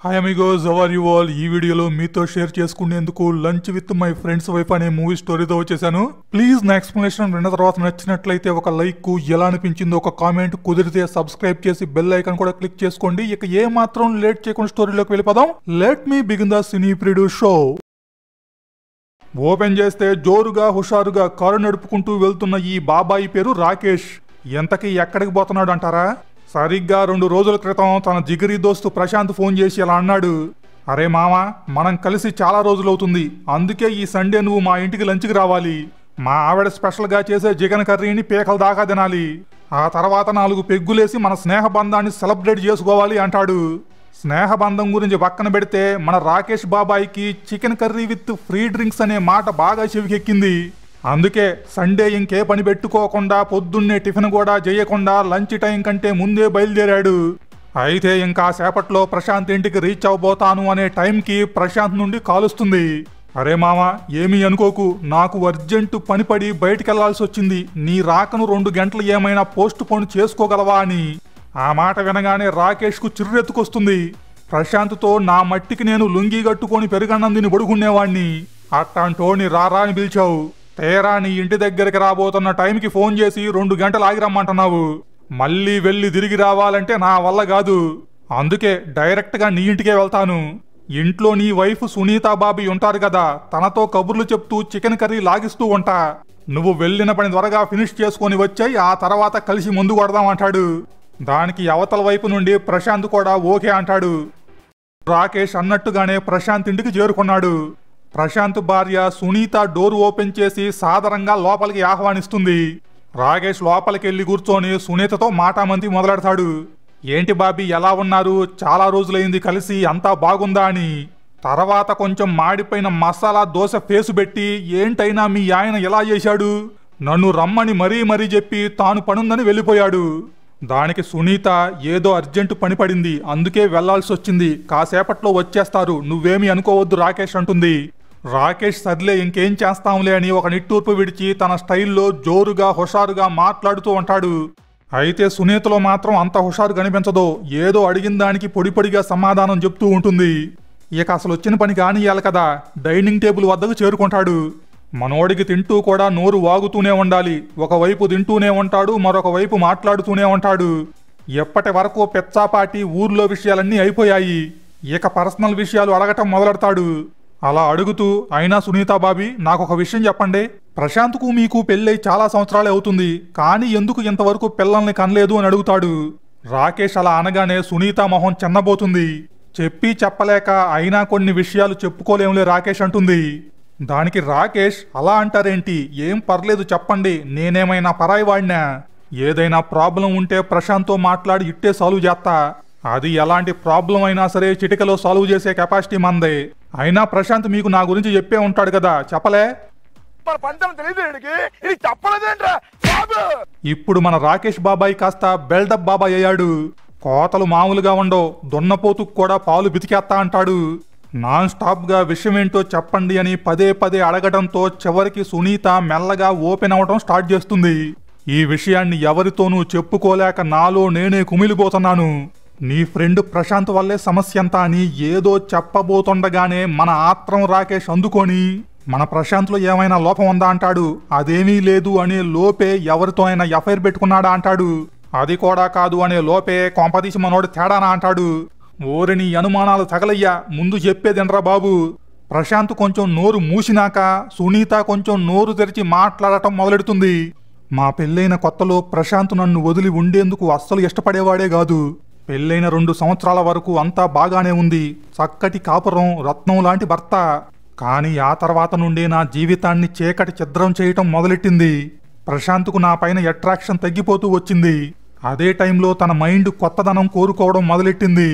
Hi amigos, how are you all? ఈ వీడియోలో మీతో షేర్ చేసుకునేందుకు lunch with my friends wife అనే మూవీ స్టోరీతో వచ్చేసాను. ప్లీజ్ నా ఎక్స్ప్లెనేషన్ విన్న తర్వాత నచ్చినట్లయితే ఒక లైక్, ఎలా అనిపించిందో ఒక కామెంట్, కుదిరితే సబ్స్క్రైబ్ చేసి బెల్ ఐకాన్ కూడా క్లిక్ చేసుకోండి. ఇక ఏ మాత్రం లేట్ చేయకుండా స్టోరీలోకి వెళ్ళిపోదాం. Let me begin the cine preview show. Open చేస్తే జోరుగా హుషారుగా కారు నడుపుకుంటూ వెళ్తున్న ఈ బాబాయి పేరు రాకేష్. ఎంతకీ ఎక్కడికి పోతున్నాడు అంటారా? సరిగ్గా 2 రోజుల క్రితం తన జిగిరి దోస్తు ప్రశాంత్ ఫోన్ చేసి ఇలా అన్నాడు, అరే మామా, మనం కలిసి చాలా రోజులవుతుంది, అందుకే ఈ సండే నువ్వు మా ఇంటికి లంచ్కి రావాలి. మా ఆవిడ స్పెషల్గా చేసే చికెన్ కర్రీని పేకల దాకా తినాలి. ఆ తర్వాత 4 పెగ్గులేసి మన స్నేహబంధాన్ని సెలబ్రేట్ చేసుకోవాలి అంటాడు. స్నేహబంధం గురించి పక్కన పెడితే మన రాకేష్ బాబాయికి chicken curry with free drinks అనే మాట బాగా చెవికెక్కింది. అందుకే సండే ఇంకే పని పెట్టుకోకుండా పొద్దున్నే టిఫిన్ కూడా చేయకుండా లంచ్ టైం కంటే ముందే బయలుదేరాడు. అయితే ఇంకా సేపట్లో ప్రశాంత్ ఇంటికి రీచ్ అవబోతాను అనే టైంకి ప్రశాంత్ నుండి కాలుస్తుంది. అరే మామా, ఏమీ అనుకోకు, నాకు అర్జెంటు పని పడి బయటికెళ్లాల్సి వచ్చింది, నీ రాకను 2 గంటలు ఏమైనా పోస్ట్ పోన్ చేసుకోగలవా అని. ఆ మాట వినగానే రాకేష్కు చిర్రెత్తుకొస్తుంది. ప్రశాంత్తో నా మట్టికి నేను లుంగీ కట్టుకొని పెరుగన్నందిని పడుకునేవాణ్ణి, అట్టాంటోని రారా అని పిలిచావు. తేరా నీ ఇంటి దగ్గరికి రాబోతున్న టైంకి ఫోన్ చేసి 2 గంటలు ఆగి రమ్మంటున్నావు. మళ్ళీ వెళ్ళి తిరిగి రావాలంటే నా వల్ల కాదు. అందుకే డైరెక్ట్గా నీ ఇంటికే వెళ్తాను. ఇంట్లో నీ వైఫ్ సునీత బాబీ ఉంటారు కదా, తనతో కబుర్లు చెప్తూ చికెన్ కర్రీ లాగిస్తూ ఉంటా. నువ్వు వెళ్ళిన పని త్వరగా ఫినిష్ చేసుకొని వచ్చాయి, ఆ తర్వాత కలిసి ముందు కొడదాం అంటాడు. దానికి అవతల వైపు నుండి ప్రశాంత్ కూడా ఓకే అంటాడు. రాకేష్ అన్నట్టుగానే ప్రశాంత్ ఇంటికి చేరుకున్నాడు. ప్రశాంత్ భార్య సునీత డోర్ ఓపెన్ చేసి సాదరంగా లోపలికి ఆహ్వానిస్తుంది. రాకేష్ లోపలికి వెళ్ళి కూర్చొని సునీతతో మాటామంతి మొదలెడతాడు. ఏంటి బాబీ, ఎలా ఉన్నారు? చాలా రోజులైంది కలిసి, అంతా బాగుందా అని. తర్వాత కొంచెం మాడిపోయిన మసాలా దోశ ఫేసు పెట్టి, ఏంటైనా మీ ఆయన ఎలా చేశాడు, నన్ను రమ్మని మరీ చెప్పి తాను పనుందని వెళ్ళిపోయాడు. దానికి సునీత, ఏదో అర్జెంటు పని పడింది, అందుకే వెళ్లాల్సి వచ్చింది, కాసేపట్లో వచ్చేస్తారు, నువ్వేమీ అనుకోవద్దు రాకేష్ అంటుంది. రాకేష్ సర్లే ఇంకేం చేస్తాంలే అని ఒక నిట్టూర్పు విడిచి తన స్టైల్లో జోరుగా హుషారుగా మాట్లాడుతూ ఉంటాడు. అయితే సునీతలో మాత్రం అంత హుషారు కనిపించదో, ఏదో అడిగిన దానికి పొడిగా సమాధానం చెప్తూ ఉంటుంది. ఇక అసలు వచ్చిన పని కానియాలి కదా, డైనింగ్ టేబుల్ వద్దకు చేరుకుంటాడు. మనోడికి తింటూ కూడా నోరు వాగుతూనే ఉండాలి. ఒకవైపు తింటూనే ఉంటాడు, మరొక వైపు మాట్లాడుతూనే ఉంటాడు. ఎప్పటి వరకు పెచ్చాపాటి ఊర్లో విషయాలన్నీ అయిపోయాయి, ఇక పర్సనల్ విషయాలు అడగటం మొదలెడతాడు. అలా అడుగుతూ, అయినా సునీత బాబీ, నాకొక విషయం చెప్పండి, ప్రశాంత్కు మీకు పెళ్ళై చాలా సంవత్సరాలే అవుతుంది, కానీ ఎందుకు ఇంతవరకు పిల్లల్ని కనలేదు అని అడుగుతాడు. రాకేష్ అలా అనగానే సునీత మొహం చిన్నబోతుంది. చెప్పి చెప్పలేక అయినా కొన్ని విషయాలు చెప్పుకోలేములే రాకేష్ అంటుంది. దానికి రాకేష్, అలా అంటారేంటి, ఏం పర్లేదు చెప్పండి, నేనేమైనా పరాయి వాడినా? ఏదైనా ప్రాబ్లం ఉంటే ప్రశాంత్తో మాట్లాడి ఇట్టే సాల్వ్ చేస్తా, అది ఎలాంటి ప్రాబ్లం అయినా సరే చిటికలో సాల్వ్ చేసే కెపాసిటీ మందే. అయినా ప్రశాంత్ మీకు నా గురించి చెప్పే ఉంటాడు కదా, చెప్పలే? ఇప్పుడు మన రాకేష్ బాబాయ్ కాస్త బెల్డప్ బాబాయ్ అయ్యాడు. కోతలు మామూలుగా ఉండవు, దున్నపోతుకు కూడా పాలు బితికేస్తా అంటాడు. నాన్ స్టాప్ గా విషయం ఏంటో చెప్పండి అని పదే అడగడంతో చివరికి సునీత మెల్లగా ఓపెన్ అవడం స్టార్ట్ చేస్తుంది. ఈ విషయాన్ని ఎవరితోనూ చెప్పుకోలేక నాలో నేనే కుమిలిపోతున్నాను. నీ ఫ్రెండ్ ప్రశాంత్ వల్లే సమస్య అంతా అని ఏదో చెప్పబోతుండగానే మన ఆత్రం రాకేష్ అందుకొని, మన ప్రశాంత్లో ఏమైనా లోపం ఉందా అంటాడు. అదేమీ లేదు అనే లోపే ఎవరితో అయినా ఎఫ్ఐఆర్ పెట్టుకున్నాడా అంటాడు. అది కూడా కాదు అనే లోపే కొంపదీసి మనోడు తేడానా అంటాడు. ఓరిని అనుమానాలు తగలయ్యా, ముందు చెప్పేదినరా బాబు. ప్రశాంత్ కొంచెం నోరు మూసినాక సునీత కొంచెం నోరు తెరిచి మాట్లాడటం మొదలెడుతుంది. మా పెళ్ళైన కొత్తలో ప్రశాంత్ నన్ను వదిలి ఉండేందుకు అస్సలు ఇష్టపడేవాడే కాదు. పెళ్ళైన 2 సంవత్సరాల వరకు అంతా బాగానే ఉంది, చక్కటి కాపురం, రత్నం లాంటి భర్త. కానీ ఆ తర్వాత నుండి నా జీవితాన్ని చీకటి ఛిద్రం చేయటం మొదలెట్టింది. ప్రశాంత్కు నా పైన అట్రాక్షన్ తగ్గిపోతూ వచ్చింది. అదే టైంలో తన మైండ్ కొత్తదనం కోరుకోవడం మొదలెట్టింది.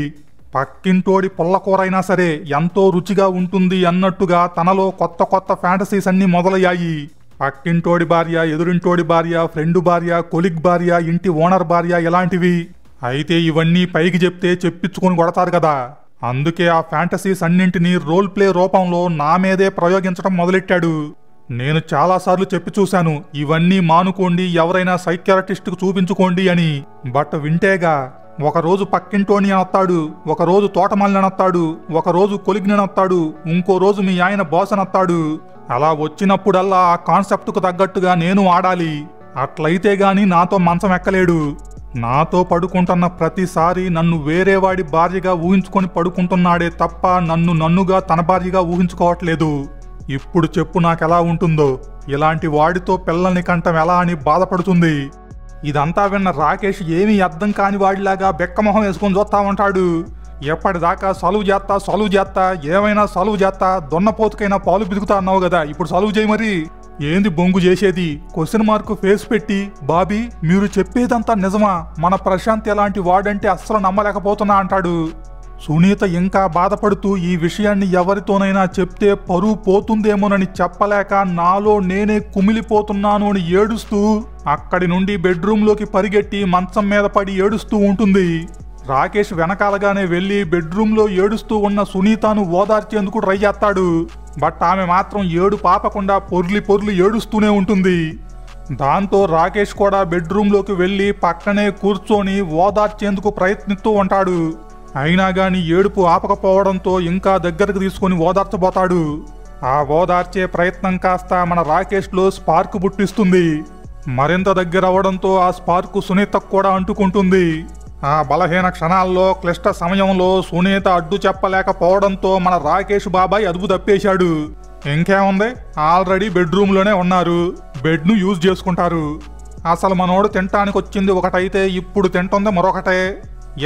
పక్కింటోడి పుల్లకూరైనా సరే ఎంతో రుచిగా ఉంటుంది అన్నట్టుగా తనలో కొత్త ఫ్యాంటసీస్ అన్నీ మొదలయ్యాయి. పక్కింటోడి భార్య, ఎదురింటోడి భార్య, ఫ్రెండ్ భార్య, కొలిగ్ భార్య, ఇంటి ఓనర్ భార్య, ఇలాంటివి. అయితే ఇవన్నీ పైకి చెప్తే చెప్పించుకొని కొడతారు కదా, అందుకే ఆ ఫ్యాంటసీస్ అన్నింటినీ రోల్ ప్లే రూపంలో నా మీదే ప్రయోగించడం మొదలెట్టాడు. నేను చాలాసార్లు చెప్పి చూశాను, ఇవన్నీ మానుకోండి, ఎవరైనా సైకియాట్రిస్ట్కు చూపించుకోండి అని. బట్ వింటేగా ఒకరోజు పక్కింటోని అనొత్తాడు, ఒకరోజు తోటమాలిని అనొత్తాడు, ఒకరోజు కొలిగ్ని అనొత్తాడు, ఇంకో రోజు మీ ఆయన బాస్ అనొత్తాడు. అలా వచ్చినప్పుడల్లా ఆ కాన్సెప్ట్కు తగ్గట్టుగా నేను ఆడాలి. అట్లయితే గాని నాతో మంచం ఎక్కలేడు. నాతో పడుకుంటున్న ప్రతిసారి నన్ను వేరేవాడి భార్యగా ఊహించుకొని పడుకుంటున్నాడే తప్ప నన్నుగా తన భార్యగా ఊహించుకోవట్లేదు. ఇప్పుడు చెప్పు నాకెలా ఉంటుందో. ఇలాంటి వాడితో పిల్లల్ని కంటం ఎలా అని బాధపడుతుంది. ఇదంతా విన్న రాకేష్ ఏమీ అర్థం కాని వాడిలాగా బెక్కమొహం వేసుకొని చూస్తా ఉంటాడు. ఎప్పటిదాకా సలువు చేస్తా ఏమైనా సలువు చేస్తా, దొన్నపోతుకైనా పాలు పిదుకుతా అన్నావు కదా, ఇప్పుడు సలువు చేయి. మరి ఏంది బొంగు చేసేది? క్వశ్చన్ మార్కు ఫేస్ పెట్టి, బాబీ మీరు చెప్పేదంతా నిజమా? మన ప్రశాంత్ ఎలాంటి వాడంటే అస్సలు నమ్మలేకపోతున్నా అంటాడు. సునీత ఇంకా బాధపడుతూ ఈ విషయాన్ని ఎవరితోనైనా చెప్తే పరువు పోతుందేమోనని చెప్పలేక నాలో నేనే కుమిలిపోతున్నాను అని ఏడుస్తూ అక్కడి నుండి బెడ్రూమ్లోకి పరిగెట్టి మంచం మీద పడి ఏడుస్తూ ఉంటుంది. రాకేష్ వెనకాలగానే వెళ్లి బెడ్రూమ్లో ఏడుస్తూ ఉన్న సునీతను ఓదార్చేందుకు ట్రై చేస్తాడు. బట్ ఆమె మాత్రం ఏడు పాపకుండా పొర్లి ఏడుస్తూనే ఉంటుంది. దాంతో రాకేష్ కూడా బెడ్రూమ్లోకి వెళ్లి పక్కనే కూర్చొని ఓదార్చేందుకు ప్రయత్నిస్తూ ఉంటాడు. అయినా గాని ఏడుపు ఆపకపోవడంతో ఇంకా దగ్గరకు తీసుకుని ఓదార్చబోతాడు. ఆ ఓదార్చే ప్రయత్నం కాస్త మన రాకేష్లో స్పార్క్ పుట్టిస్తుంది. మరింత దగ్గర అవడంతో ఆ స్పార్క్ సునీతకు కూడా అంటుకుంటుంది. ఆ బలహీన క్షణాల్లో క్లిష్ట సమయంలో సునీత అడ్డు చెప్పలేకపోవడంతో మన రాకేష్ బాబాయ్ అదుపు తప్పేశాడు. ఇంకేముంది, ఆల్రెడీ బెడ్రూమ్లోనే ఉన్నారు, బెడ్ను యూజ్ చేసుకుంటారు. అసలు మనోడు తినటానికి వచ్చింది ఒకటైతే ఇప్పుడు తింటుంది మరొకటే.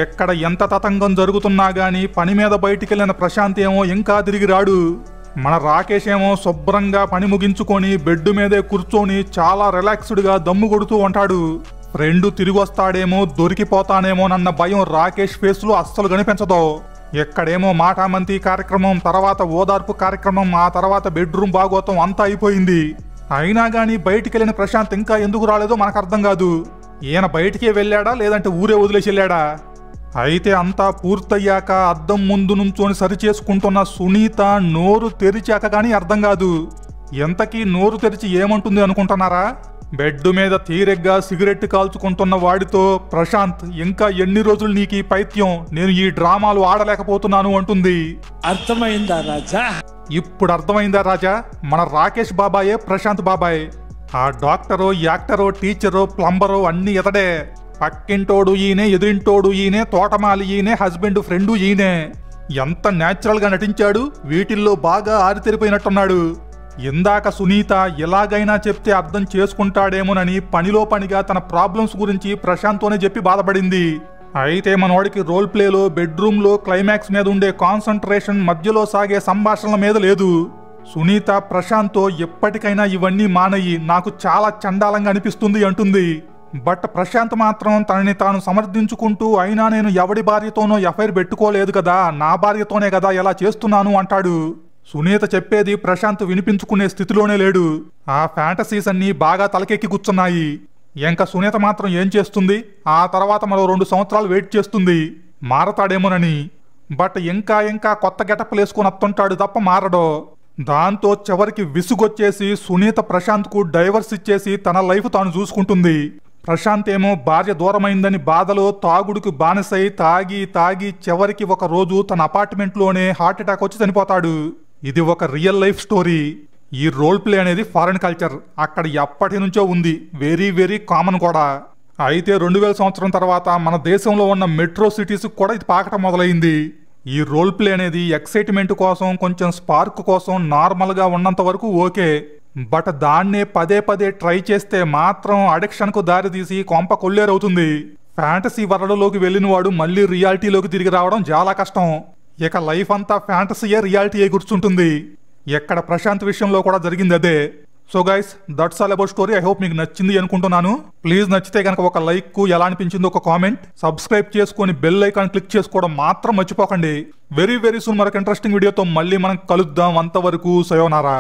ఎక్కడ ఎంత తతంగం జరుగుతున్నా గాని పని మీద బయటికెళ్లిన ప్రశాంత్ ఏమో ఇంకా తిరిగి రాడు. మన రాకేష్ ఏమో శుభ్రంగా పని ముగించుకొని బెడ్ మీదే కూర్చొని చాలా రిలాక్స్డ్గా దమ్ము కొడుతూ ఉంటాడు. ఫ్రెండ్ తిరిగి వస్తాడేమో, దొరికిపోతానేమోనన్న భయం రాకేష్ ఫేస్లో అస్సలు కనిపించదు. ఎక్కడేమో మాటామంతి కార్యక్రమం, తర్వాత ఓదార్పు కార్యక్రమం, ఆ తర్వాత బెడ్రూమ్ భాగోతం అంతా అయిపోయింది. అయినా గానీ బయటికెళ్లిన ప్రశాంత్ ఇంకా ఎందుకు రాలేదో మనకు అర్థం కాదు. ఈయన బయటికే వెళ్ళాడా లేదంటే ఊరే వదిలేసి వెళ్ళాడా? అయితే అంతా పూర్తయ్యాక అద్దం ముందు నుంచొని సరిచేసుకుంటున్న సునీత నోరు తెరిచాక గానీ అర్థం కాదు. ఎంతకీ నోరు తెరిచి ఏమంటుంది అనుకుంటున్నారా? బెడ్ మీద తీరెగ్గా సిగరెట్ కాల్చుకుంటున్న వాడితో, ప్రశాంత్ ఇంకా ఎన్ని రోజులు నీకు ఈ పైత్యం, నేను ఈ డ్రామాలు ఆడలేకపోతున్నాను అంటుంది. అర్థమైందా రాజా? ఇప్పుడు అర్థమైందా రాజా? మన రాకేష్ బాబాయే ప్రశాంత్ బాబాయ్. ఆ డాక్టరో, యాక్టరో, టీచరో, ప్లంబరో అన్ని ఎతడే. పక్కింటోడు ఈయనే, ఎదురింటోడు ఈయనే, తోటమాలి ఈయనే, హస్బెండ్ ఫ్రెండు ఈయనే. ఎంత న్యాచురల్ గా నటించాడు. వీటిల్లో బాగా ఆరితెరిపోయినట్టున్నాడు. ఇందాక సునీత ఎలాగైనా చెప్తే అర్థం చేసుకుంటాడేమోనని పనిలో పనిగా తన ప్రాబ్లమ్స్ గురించి ప్రశాంత్తోనే చెప్పి బాధపడింది. అయితే మనోడికి రోల్ ప్లేలో బెడ్రూమ్లో క్లైమాక్స్ మీద ఉండే కాన్సంట్రేషన్ మధ్యలో సాగే సంభాషణల మీద లేదు. సునీత ప్రశాంత్తో ఎప్పటికైనా ఇవన్నీ మానయి, నాకు చాలా చండాలంగా అనిపిస్తుంది అంటుంది. బట్ ప్రశాంత్ మాత్రం తనని తాను సమర్థించుకుంటూ, అయినా నేను ఎవడి భార్యతోనో ఎఫ్ఐఆర్ పెట్టుకోలేదు కదా, నా భార్యతోనే కదా ఎలా చేస్తున్నాను అంటాడు. సునీత చెప్పేది ప్రశాంత్ వినిపించుకునే స్థితిలోనే లేడు. ఆ ఫ్యాంటసీస్ అన్నీ బాగా తలకెక్కి కూర్చున్నాయి. ఇంకా సునీత మాత్రం ఏం చేస్తుంది? ఆ తర్వాత మరో 2 సంవత్సరాలు వెయిట్ చేస్తుంది మారతాడేమోనని. బట్ ఇంకా కొత్త గెటప్లు వేసుకొని వస్తుంటాడు తప్ప మారడో. దాంతో చివరికి విసుగొచ్చేసి సునీత ప్రశాంత్కు డైవర్స్ ఇచ్చేసి తన లైఫ్ తాను చూసుకుంటుంది. ప్రశాంత్ ఏమో భార్య దూరమైందని బాధలో తాగుడుకు బానిసై తాగి చివరికి ఒక రోజు తన అపార్ట్మెంట్లోనే హార్ట్ అటాక్ వచ్చి చనిపోతాడు. ఇది ఒక రియల్ లైఫ్ స్టోరీ. ఈ రోల్ ప్లే అనేది ఫారెన్ కల్చర్, అక్కడ ఎప్పటి నుంచో ఉంది, వెరీ కామన్ కూడా. అయితే 2000 సంవత్సరం తర్వాత మన దేశంలో ఉన్న మెట్రో సిటీస్ కూడా ఇది పాకటం మొదలైంది. ఈ రోల్ ప్లే అనేది ఎక్సైట్మెంట్ కోసం, కొంచెం స్పార్క్ కోసం నార్మల్గా ఉన్నంత వరకు ఓకే. బట్ దాన్నే పదే ట్రై చేస్తే మాత్రం అడిక్షన్కు దారితీసి కొంప కొల్లేరవుతుంది. ఫ్యాంటసీ వరల్డ్లోకి వెళ్ళిన వాడు మళ్ళీ రియాలిటీలోకి తిరిగి రావడం చాలా కష్టం. ఇక లైఫ్ అంతా ఫ్యాంటసీయే రియాలిటీయే కూర్చుంటుంది. ఎక్కడ ప్రశాంత్ విషయంలో కూడా జరిగింది అదే. So guys, that's all about story. I hope మీకు నచ్చింది అనుకుంటున్నాను. ప్లీజ్ నచ్చితే కనుక ఒక లైక్, ఎలా అనిపించిందో ఒక కామెంట్, సబ్స్క్రైబ్ చేసుకొని బెల్ ఐకాన్ క్లిక్ చేసుకోవడం మాత్రం మర్చిపోకండి. వెరీ సూన్ మరొక ఇంట్రెస్టింగ్ వీడియోతో మళ్ళీ మనం కలుద్దాం. అంతవరకు సయోనారా.